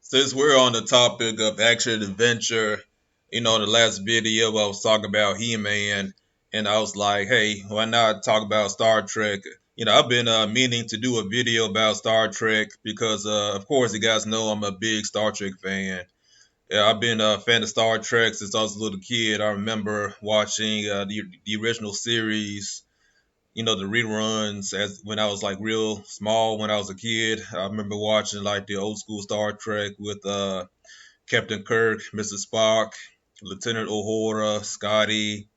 Since we're on the topic of action and adventure, the last video I was talking about He-Man, and I was like, hey, why not talk about Star Trek? I've been meaning to do a video about Star Trek because, of course, you guys know I'm a big Star Trek fan. Yeah, I've been a fan of Star Trek since I was a little kid. I remember watching the original series, the reruns as when I was like real small when I was a kid. I remember watching like the old school Star Trek with Captain Kirk, Mr. Spock, Lieutenant Uhura, Scotty,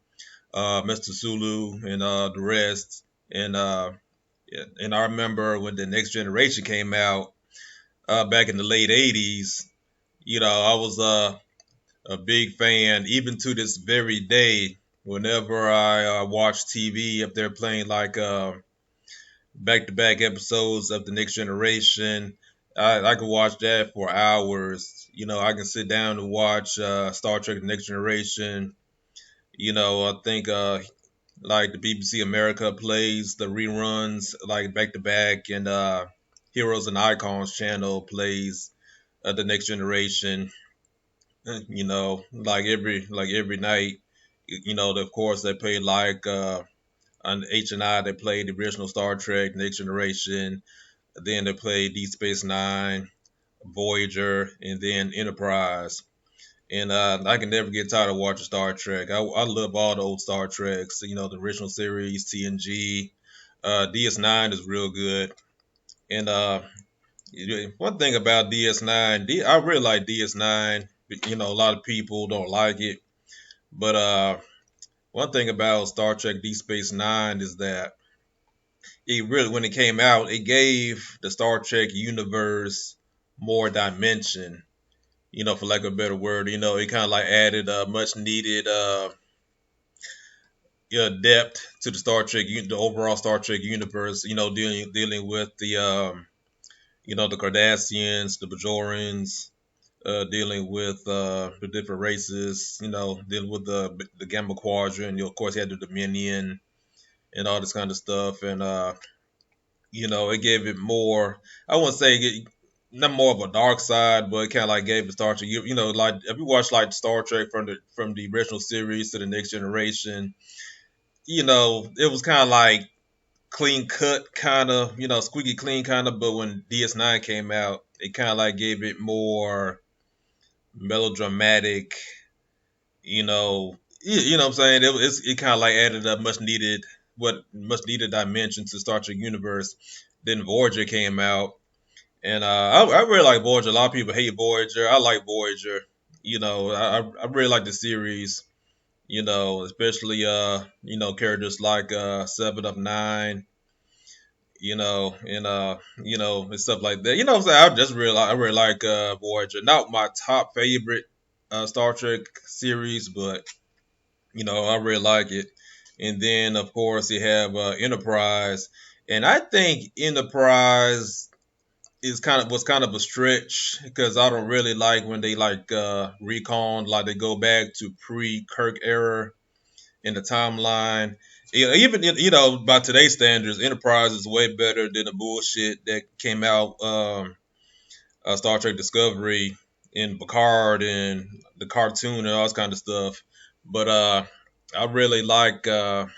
Mr. Sulu, and the rest. And uh, and I remember when the Next Generation came out back in the late '80s. I was a big fan, even to this very day. Whenever I watch TV, if they're playing like back-to-back episodes of the Next Generation, I could watch that for hours. I can sit down and watch Star Trek: The Next Generation. I think like the BBC America plays the reruns like back to back, and Heroes and Icons channel plays the Next Generation. Like every night. Of course they play like on H&I they played the original Star Trek, Next Generation. Then they played Deep Space Nine, Voyager, and then Enterprise. And I can never get tired of watching Star Trek. I love all the old Star Treks. The original series, TNG. DS9 is real good. And one thing about DS9, I really like DS9. A lot of people don't like it. But one thing about Star Trek Deep Space Nine is that it really, when it came out, it gave the Star Trek universe more dimension. For lack of a better word, it kind of like added a much needed depth to the the overall Star Trek universe. Dealing with the Cardassians, the Bajorans, dealing with the different races. Dealing with the Gamma Quadrant. Of course, you had the Dominion and all this kind of stuff, and it gave it more. I wouldn't say not more of a dark side, but it kind of like gave the Star Trek. Like if you watch like Star Trek from the original series to the Next Generation, it was kind of like clean cut, kind of squeaky clean, kind of. But when DS9 came out, it kind of like gave it more melodramatic. What I'm saying. It kind of like added a much needed dimension to Star Trek universe. Then Voyager came out, and I really like Voyager. A lot of people hate Voyager. I like Voyager. I really like the series. Especially characters like Seven of Nine. And stuff like that. What I'm saying. I really like Voyager. Not my top favorite Star Trek series, but I really like it. And then of course you have Enterprise, and I think Enterprise was kind of a stretch because I don't really like when they like recon, like they go back to pre Kirk era in the timeline. Even by today's standards, Enterprise is way better than the bullshit that came out Star Trek Discovery and Picard and the cartoon and all this kind of stuff. But I really like compared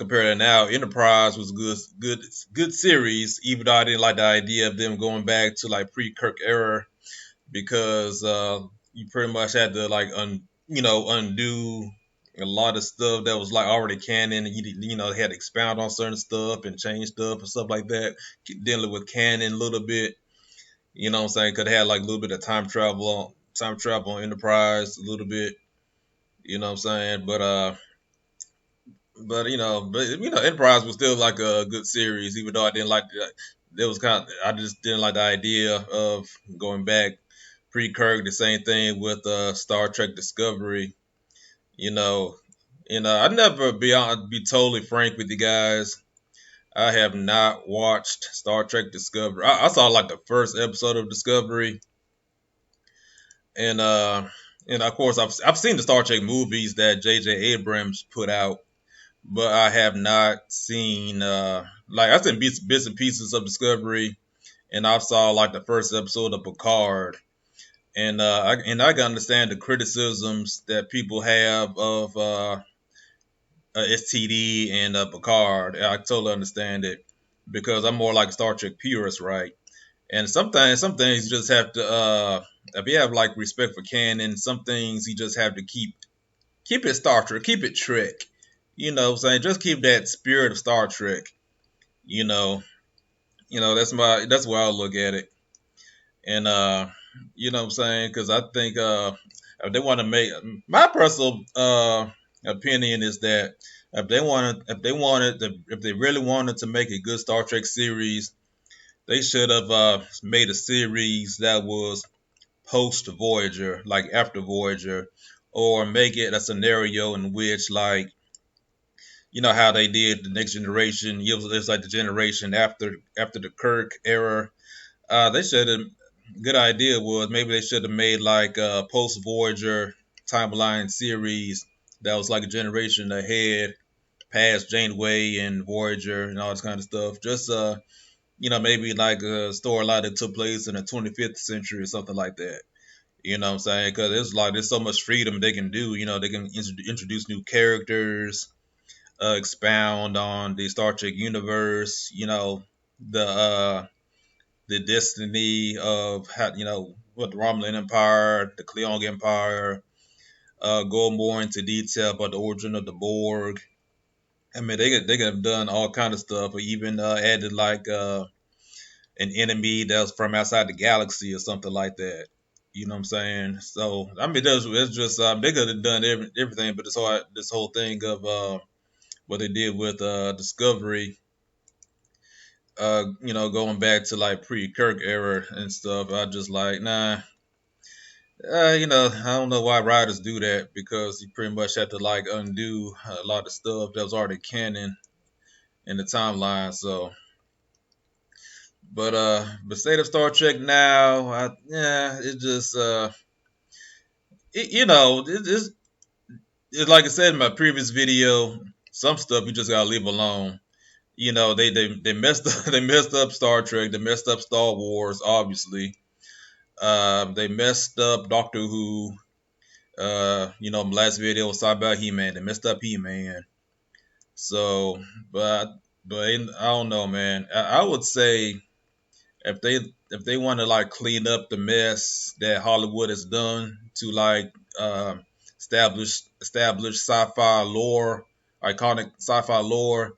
to now, Enterprise was good series. Even though I didn't like the idea of them going back to like pre-Kirk era, because you pretty much had to like undo a lot of stuff that was like already canon, and they had to expound on certain stuff and change stuff and stuff like that. Dealing with canon a little bit, what I'm saying? Could have had like a little bit of time travel on Enterprise a little bit, what I'm saying? But Enterprise was still like a good series, even though I didn't like that. It was I just didn't like the idea of going back pre-Kirk. The same thing with Star Trek Discovery, you know. And I never be totally frank with you guys. I have not watched Star Trek Discovery. I saw like the first episode of Discovery, and of course I've seen the Star Trek movies that J.J. Abrams put out, but I have not seen like I've seen bits and pieces of Discovery, and I saw like the first episode of Picard, and I can understand the criticisms that people have of STD and Picard. I totally understand it because I'm more like a Star Trek purist, right? And sometimes some things you just have to if you have like respect for canon, some things you just have to keep it Star Trek, keep it Trek. You know what I'm saying? Just keep that spirit of Star Trek. You know, that's why I look at it. And you know what I'm saying? Because I think if they want to make my personal opinion is that if they really wanted to make a good Star Trek series, they should have made a series that was post Voyager, like after Voyager, or make it a scenario in which, like, you know how they did the Next Generation. It was like the generation after the Kirk era. They should have. Good idea was maybe they should have made like a post Voyager timeline series that was like a generation ahead, past Janeway and Voyager and all this kind of stuff. Just maybe like a storyline that took place in the 25th century or something like that. You know what I'm saying? Because it's like there's so much freedom they can do. You know, they can introduce new characters, expound on the Star Trek universe. You know, the destiny of how what the Romulan Empire, the Klingon Empire. Go more into detail about the origin of the Borg. I mean, they could have done all kind of stuff, or even added like an enemy that was from outside the galaxy or something like that. You know what I'm saying? So I mean, it's just they could have done everything, but this whole thing of what they did with Discovery, going back to like pre-Kirk era and stuff. I just like nah. I don't know why writers do that because you pretty much have to like undo a lot of stuff that was already canon in the timeline. So, but state of Star Trek now, yeah, it just it's like I said in my previous video, some stuff you just gotta leave alone. You know, they messed up they messed up Star Trek, they messed up Star Wars, obviously. They messed up Doctor Who. My last video was talking about He-Man. They messed up He-Man. So, but I don't know, man. I would say if they want to like clean up the mess that Hollywood has done to like establish sci-fi lore, iconic sci-fi lore,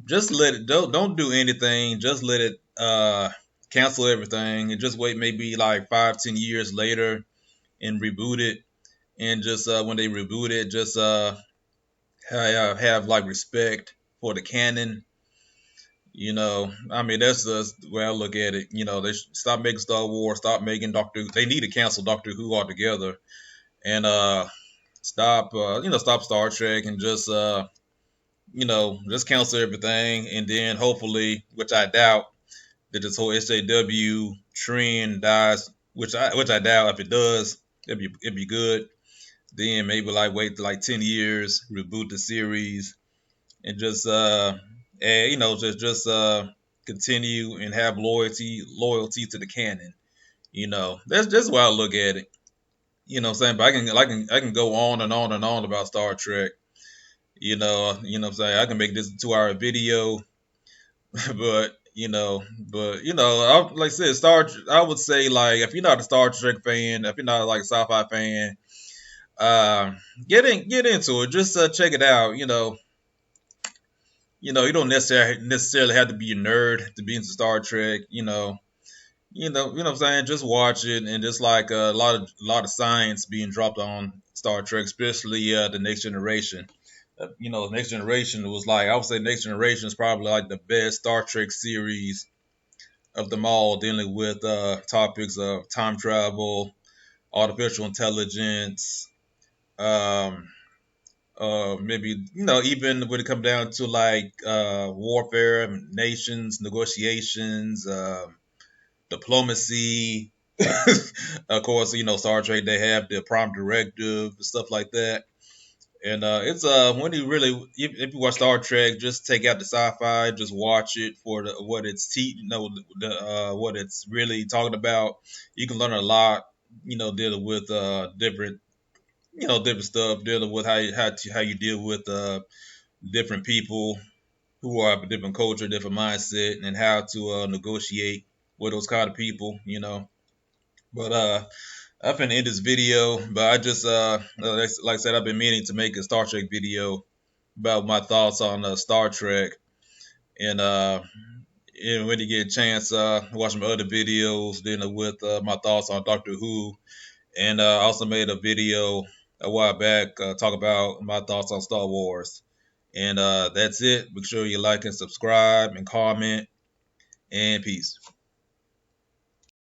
just let it don't do anything. Just let it cancel everything and just wait maybe like 5-10 years later and reboot it. And just when they reboot it, just have like respect for the canon. I mean that's the way I look at it. They should stop making Star Wars, stop making Doctor. They need to cancel Doctor Who altogether, and stop Star Trek, and just cancel everything, and then hopefully, which I doubt, that this whole SJW trend dies, which I doubt. If it does, it'd be good. Then maybe like wait to like 10 years, reboot the series, and just just continue and have loyalty to the canon. That's why I look at it. You know what I'm saying? But I can go on and on and on about Star Trek. What I'm saying? I can make this a 2 hour video, like I said, I would say like if you're not a Star Trek fan, if you're not like a sci-fi fan, get into it. Just check it out. You don't necessarily have to be a nerd to be into Star Trek. What I'm saying. Just watch it, and just like a lot of science being dropped on Star Trek, especially the Next Generation. The Next Generation was like I would say Next Generation is probably like the best Star Trek series of them all, dealing with topics of time travel, artificial intelligence, um, maybe even when it come down to like warfare, nations, negotiations, diplomacy. Of course, Star Trek they have the prime directive and stuff like that. And it's when you really if you watch Star Trek, just take out the sci-fi, just watch it for what it's what it's really talking about. You can learn a lot, dealing with different different stuff, dealing with how you deal with different people who are of a different culture, different mindset, and how to negotiate with those kind of people. But I've been in this video, but I just like I said, I've been meaning to make a Star Trek video about my thoughts on Star Trek, and when you get a chance, watch my other videos dealing with my thoughts on Doctor Who, and I also made a video a while back talk about my thoughts on Star Wars. And that's it. Make sure you like and subscribe and comment, and peace.